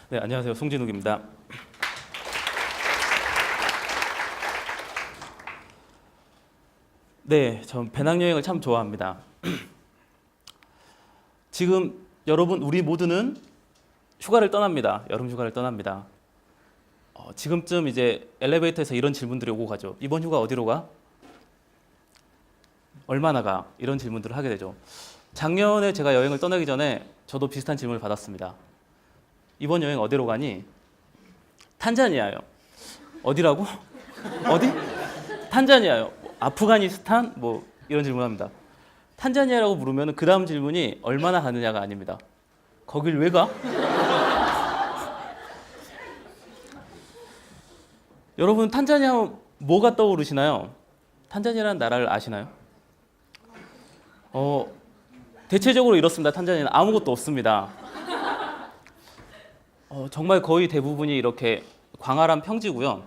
네, 안녕하세요. 송진욱입니다. 네, 전 배낭여행을 참 좋아합니다. 지금 여러분, 우리 모두는 휴가를 떠납니다. 여름 휴가를 떠납니다. 지금쯤 이제 엘리베이터에서 이런 질문들이 오고 가죠. 이번 휴가 어디로 가? 얼마나 가? 이런 질문들을 하게 되죠. 작년에 제가 여행을 떠나기 전에 저도 비슷한 질문을 받았습니다. 이번 여행 어디로 가니? 탄자니아요. 어디라고? 어디? 탄자니아요. 아프가니스탄? 뭐 이런 질문합니다. 탄자니아라고 물으면 그 다음 질문이 얼마나 가느냐가 아닙니다. 거길 왜 가? 여러분 탄자니아 뭐가 떠오르시나요? 탄자니아라는 나라를 아시나요? 대체적으로 이렇습니다. 탄자니아는 아무것도 없습니다. 정말 거의 대부분이 이렇게 광활한 평지고요.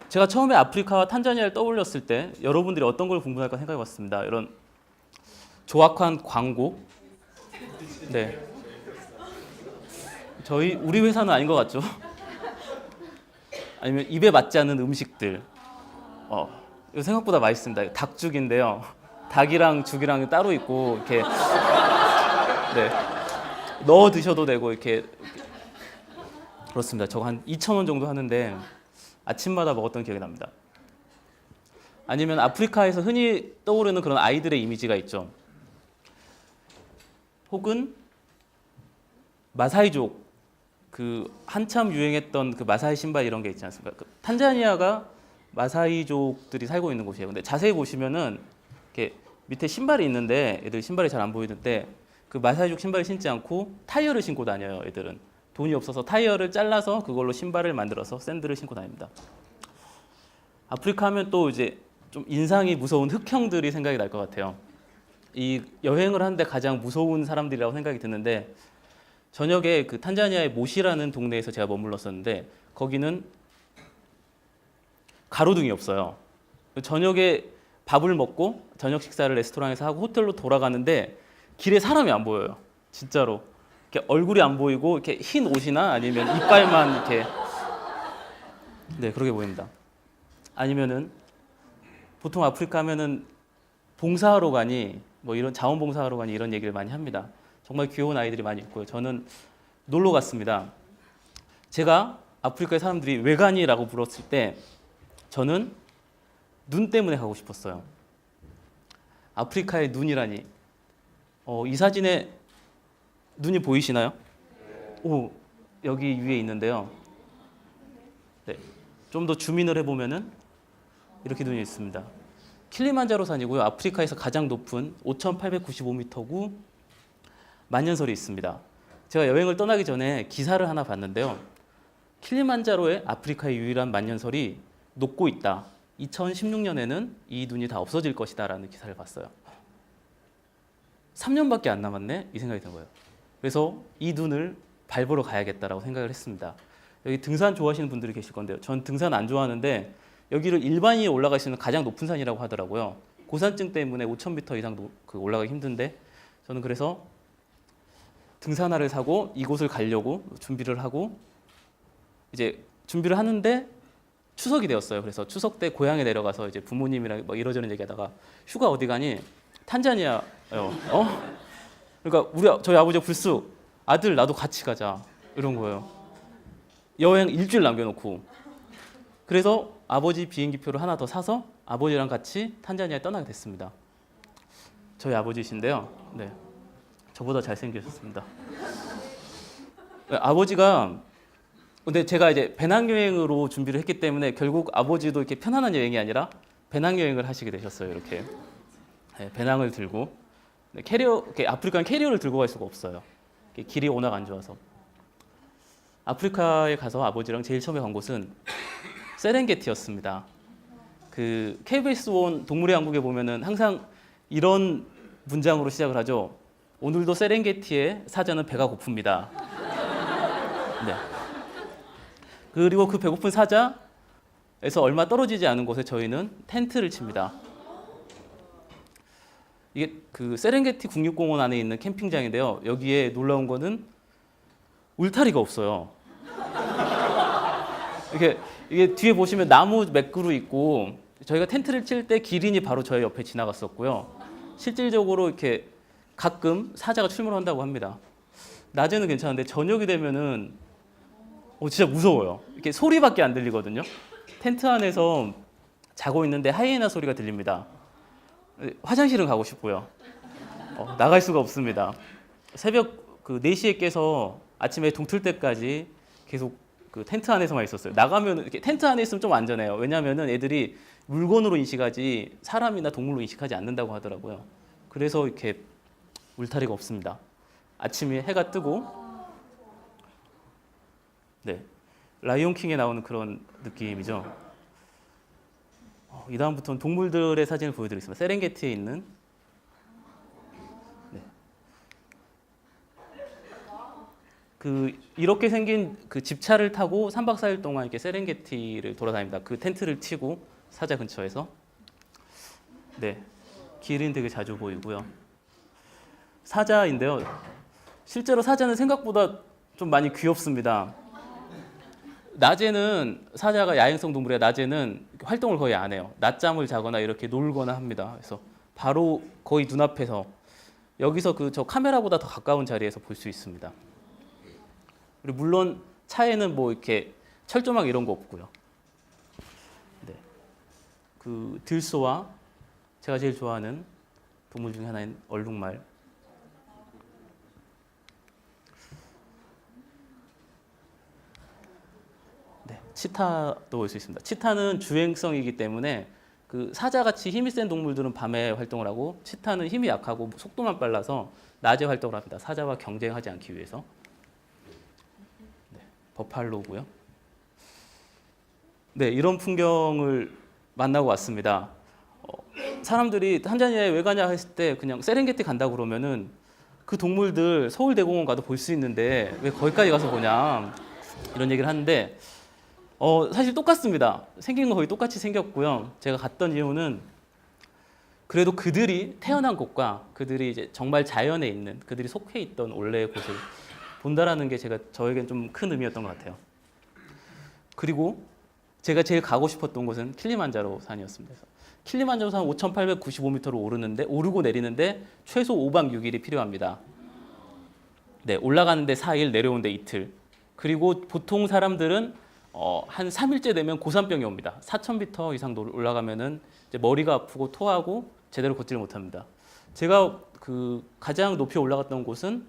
제가 처음에 아프리카와 탄자니아를 떠올렸을 때 여러분들이 어떤 걸 궁금할까 생각해봤습니다. 이런 조악한 광고. 네. 우리 회사는 아닌 것 같죠? 아니면 입에 맞지 않는 음식들. 이거 생각보다 맛있습니다. 닭죽인데요. 닭이랑 죽이랑 따로 있고 이렇게 네. 넣어 드셔도 되고 이렇게 그렇습니다. 저거 한 2,000원 정도 하는데 아침마다 먹었던 기억이 납니다. 아니면 아프리카에서 흔히 떠오르는 그런 아이들의 이미지가 있죠. 혹은 마사이족, 그 한참 유행했던 그 마사이 신발 이런 게 있지 않습니까? 탄자니아가 마사이족들이 살고 있는 곳이에요. 근데 자세히 보시면은 이렇게 밑에 신발이 있는데 애들 신발이 잘 안 보이는데 그 마사이족 신발을 신지 않고 타이어를 신고 다녀요. 애들은 돈이 없어서 타이어를 잘라서 그걸로 신발을 만들어서 샌들을 신고 다닙니다. 아프리카 하면 또 이제 좀 인상이 무서운 흑형들이 생각이 날 것 같아요. 이 여행을 하는데 가장 무서운 사람들이라고 생각이 드는데 저녁에 그 탄자니아의 모시라는 동네에서 제가 머물렀었는데 거기는 가로등이 없어요. 저녁에 밥을 먹고 저녁 식사를 레스토랑에서 하고 호텔로 돌아가는데 길에 사람이 안 보여요. 진짜로. 이렇게 얼굴이 안 보이고 이렇게 흰 옷이나 아니면 이빨만 이렇게 네, 그렇게 보입니다. 아니면은 보통 아프리카 하면은 봉사하러 가니 뭐 이런 자원봉사하러 가니 이런 얘기를 많이 합니다. 정말 귀여운 아이들이 많이 있고요. 저는 놀러 갔습니다. 제가 아프리카의 사람들이 왜 가니라고 물었을 때 저는 눈 때문에 가고 싶었어요. 아프리카의 눈이라니. 이 사진에 눈이 보이시나요? 오, 여기 위에 있는데요. 네, 좀 더 줌인을 해보면은 이렇게 눈이 있습니다. 킬리만자로 산이고요. 아프리카에서 가장 높은 5,895m고 만년설이 있습니다. 제가 여행을 떠나기 전에 기사를 하나 봤는데요. 킬리만자로의 아프리카의 유일한 만년설이 녹고 있다. 2016년에는 이 눈이 다 없어질 것이다 라는 기사를 봤어요. 3년밖에 안 남았네? 이 생각이 든 거예요. 그래서 이 눈을 밟으러 가야겠다라고 생각을 했습니다. 여기 등산 좋아하시는 분들이 계실 건데요. 전 등산 안 좋아하는데 여기를 일반인이 올라갈 수 있는 가장 높은 산이라고 하더라고요. 고산증 때문에 5,000m 이상 올라가기 힘든데 저는 그래서 등산화를 사고 이곳을 가려고 준비를 하고 이제 준비를 하는데 추석이 되었어요. 그래서 추석 때 고향에 내려가서 이제 부모님이랑 막 이러저런 얘기하다가 휴가 어디 가니? 탄자니아요. 그러니까 저희 아버지가 불쑥 아들 나도 같이 가자 이런 거예요. 여행 일주일 남겨놓고 그래서 아버지 비행기표를 하나 더 사서 아버지랑 같이 탄자니아에 떠나게 됐습니다. 저희 아버지신데요. 네, 저보다 잘생기셨습니다. 네, 아버지가 근데 제가 이제 배낭여행으로 준비를 했기 때문에 결국 아버지도 이렇게 편안한 여행이 아니라 배낭여행을 하시게 되셨어요. 이렇게 네, 배낭을 들고 네, 아프리카는 캐리어를 들고 갈 수가 없어요. 길이 워낙 안 좋아서. 아프리카에 가서 아버지랑 제일 처음에 간 곳은 세렝게티였습니다. 그 KBS 원 동물의 왕국에 보면은 항상 이런 문장으로 시작을 하죠. 오늘도 세렝게티의 사자는 배가 고픕니다. 네. 그리고 그 배고픈 사자에서 얼마 떨어지지 않은 곳에 저희는 텐트를 칩니다. 이게 그 세렝게티 국립공원 안에 있는 캠핑장인데요. 여기에 놀라운 거는 울타리가 없어요. 이게 뒤에 보시면 나무 맥그루 있고 저희가 텐트를 칠 때 기린이 바로 저희 옆에 지나갔었고요. 실질적으로 이렇게 가끔 사자가 출몰한다고 합니다. 낮에는 괜찮은데 저녁이 되면은 진짜 무서워요. 이렇게 소리밖에 안 들리거든요. 텐트 안에서 자고 있는데 하이에나 소리가 들립니다. 화장실은 가고 싶고요. 나갈 수가 없습니다. 새벽 그 4시에 깨서 아침에 동틀 때까지 계속 그 텐트 안에서만 있었어요. 나가면 이렇게 텐트 안에 있으면 좀 안전해요. 왜냐하면은 애들이 물건으로 인식하지 사람이나 동물로 인식하지 않는다고 하더라고요. 그래서 이렇게 울타리가 없습니다. 아침에 해가 뜨고, 네, 라이온 킹에 나오는 그런 느낌이죠. 이 다음부터는 동물들의 사진을 보여드리겠습니다. 세렝게티에 있는, 네. 이렇게 생긴 그 집차를 타고 3박 4일 동안 이렇게 세렝게티를 돌아다닙니다. 그 텐트를 치고 사자 근처에서. 네, 기린 되게 자주 보이고요. 사자인데요. 실제로 사자는 생각보다 좀 많이 귀엽습니다. 낮에는 사자가 야행성 동물이라 낮에는 활동을 거의 안 해요. 낮잠을 자거나 이렇게 놀거나 합니다. 그래서 바로 거의 눈앞에서 여기서 저 카메라보다 더 가까운 자리에서 볼 수 있습니다. 그리고 물론 차에는 뭐 이렇게 철조망 이런 거 없고요. 네. 들소와 제가 제일 좋아하는 동물 중에 하나인 얼룩말. 네, 치타도 볼 수 있습니다. 치타는 주행성이기 때문에 사자같이 힘이 센 동물들은 밤에 활동을 하고 치타는 힘이 약하고 속도만 빨라서 낮에 활동을 합니다. 사자와 경쟁하지 않기 위해서. 네, 버팔로고요. 네, 이런 풍경을 만나고 왔습니다. 사람들이 탄자니아에 왜 가냐 했을 때 그냥 세렝게티 간다고 그러면은 그 동물들 서울대공원 가도 볼 수 있는데 왜 거기까지 가서 보냐 이런 얘기를 하는데 사실 똑같습니다. 생긴 거 거의 똑같이 생겼고요. 제가 갔던 이유는 그래도 그들이 태어난 곳과 그들이 이제 정말 자연에 있는 그들이 속해 있던 원래의 곳을 본다라는 게 저에겐 좀 큰 의미였던 것 같아요. 그리고 제가 제일 가고 싶었던 곳은 킬리만자로 산이었습니다. 킬리만자로 산 5,895m를 오르고 내리는데 최소 5박 6일이 필요합니다. 네, 올라가는데 4일, 내려오는데 이틀. 그리고 보통 사람들은 한 3일째 되면 고산병이 옵니다. 4,000m 이상 올라가면은 이제 머리가 아프고 토하고 제대로 걷지를 못합니다. 제가 가장 높이 올라갔던 곳은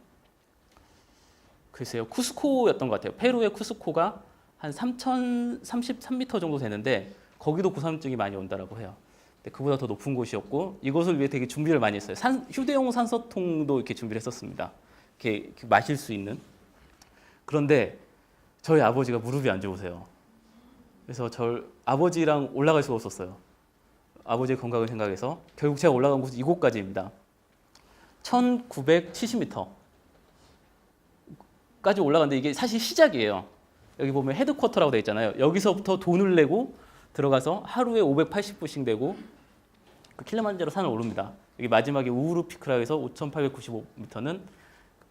글쎄요, 쿠스코였던 것 같아요. 페루의 쿠스코가 한 3,033m 정도 되는데 거기도 고산증이 많이 온다라고 해요. 근데 그보다 더 높은 곳이었고 이것을 위해 되게 준비를 많이 했어요. 휴대용 산소통도 이렇게 준비를 했었습니다. 이렇게 마실 수 있는. 그런데 저희 아버지가 무릎이 안 좋으세요. 그래서 아버지랑 올라갈 수가 없었어요. 아버지의 건강을 생각해서 결국 제가 올라간 곳은 이곳까지입니다. 1,970m 까지 올라갔는데 이게 사실 시작이에요. 여기 보면 헤드쿼터라고 되어 있잖아요. 여기서부터 돈을 내고 들어가서 하루에 580불씩 내고 킬리만자로 산을 오릅니다. 여기 마지막에 우후루 피크라고 해서 5,895m는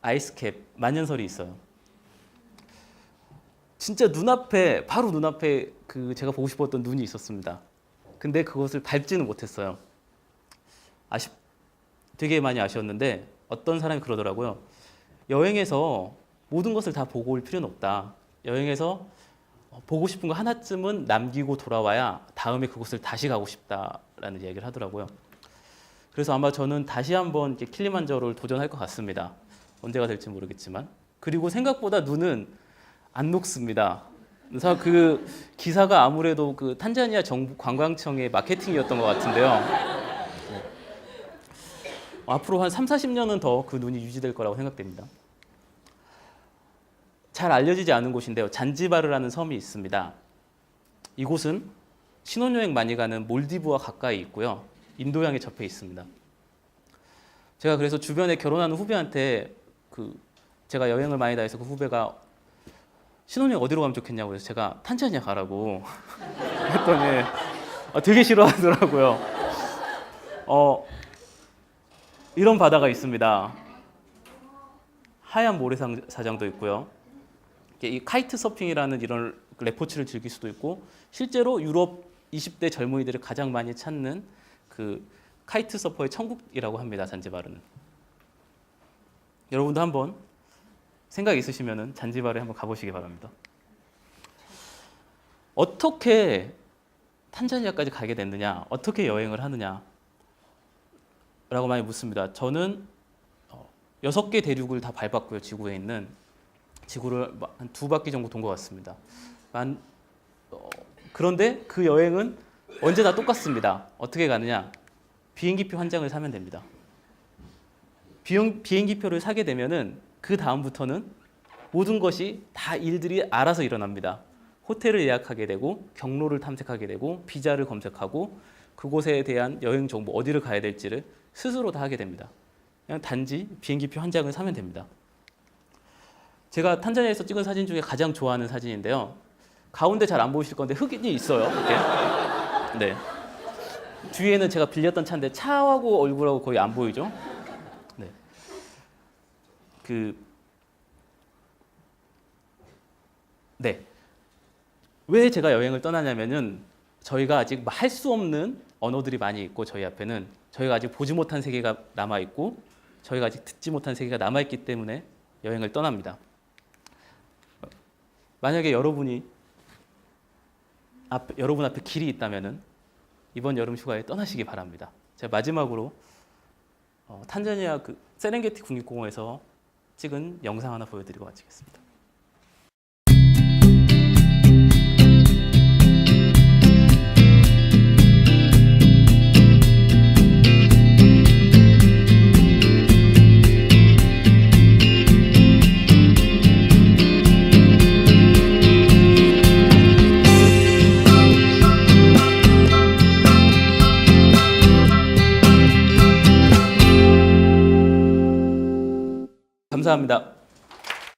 아이스캡 만년설이 있어요. 진짜 바로 눈앞에 제가 보고 싶었던 눈이 있었습니다. 근데 그것을 밟지는 못했어요. 되게 많이 아쉬웠는데 어떤 사람이 그러더라고요. 여행에서 모든 것을 다 보고 올 필요는 없다. 여행에서 보고 싶은 거 하나쯤은 남기고 돌아와야 다음에 그곳을 다시 가고 싶다라는 얘기를 하더라고요. 그래서 아마 저는 다시 한번 킬리만자로를 도전할 것 같습니다. 언제가 될지 모르겠지만. 그리고 생각보다 눈은 안 녹습니다. 그래서 기사가 아무래도 탄자니아 정부 관광청의 마케팅이었던 것 같은데요. 네. 앞으로 한 30-40년은 더 그 눈이 유지될 거라고 생각됩니다. 잘 알려지지 않은 곳인데요. 잔지바르라는 섬이 있습니다. 이곳은 신혼여행 많이 가는 몰디브와 가까이 있고요. 인도양에 접해 있습니다. 제가 그래서 주변에 결혼하는 후배한테 제가 여행을 많이 다해서 그 후배가 신혼여행 어디로 가면 좋겠냐고 해서 제가 탄자니아 가라고 했더니 되게 싫어하더라고요. 이런 바다가 있습니다. 하얀 모래사장도 있고요. 이 카이트 서핑이라는 이런 레포츠를 즐길 수도 있고 실제로 유럽 20대 젊은이들이 가장 많이 찾는 그 카이트 서퍼의 천국이라고 합니다. 잔지바르는. 여러분도 한번 생각 있으시면은 잔지바르에 한번 가보시기 바랍니다. 어떻게 탄자니아까지 가게 됐느냐, 어떻게 여행을 하느냐 라고 많이 묻습니다. 저는 6개 대륙을 다 밟았고요. 지구에 있는 지구를 한 2바퀴 정도 돈 것 같습니다. 그런데 그 여행은 언제 다 똑같습니다. 어떻게 가느냐, 비행기표 한 장을 사면 됩니다. 비행기표를 사게 되면은 그 다음부터는 모든 것이 다 일들이 알아서 일어납니다. 호텔을 예약하게 되고 경로를 탐색하게 되고 비자를 검색하고 그곳에 대한 여행 정보, 어디를 가야 될지를 스스로 다 하게 됩니다. 그냥 단지 비행기표 한 장을 사면 됩니다. 제가 탄자니아에서 찍은 사진 중에 가장 좋아하는 사진인데요. 가운데 잘 안 보이실 건데 흑인이 있어요. 이렇게. 네. 뒤에는 제가 빌렸던 차인데 차하고 얼굴하고 거의 안 보이죠? 네. 네. 왜 제가 여행을 떠나냐면은 저희가 아직 할 수 없는 언어들이 많이 있고 저희 앞에는 저희가 아직 보지 못한 세계가 남아 있고 저희가 아직 듣지 못한 세계가 남아 있기 때문에 여행을 떠납니다. 만약에 여러분 앞에 길이 있다면은 이번 여름 휴가에 떠나시기 바랍니다. 제가 마지막으로 탄자니아 그 세렝게티 국립공원에서 찍은 영상 하나 보여드리고 마치겠습니다. 감사합니다.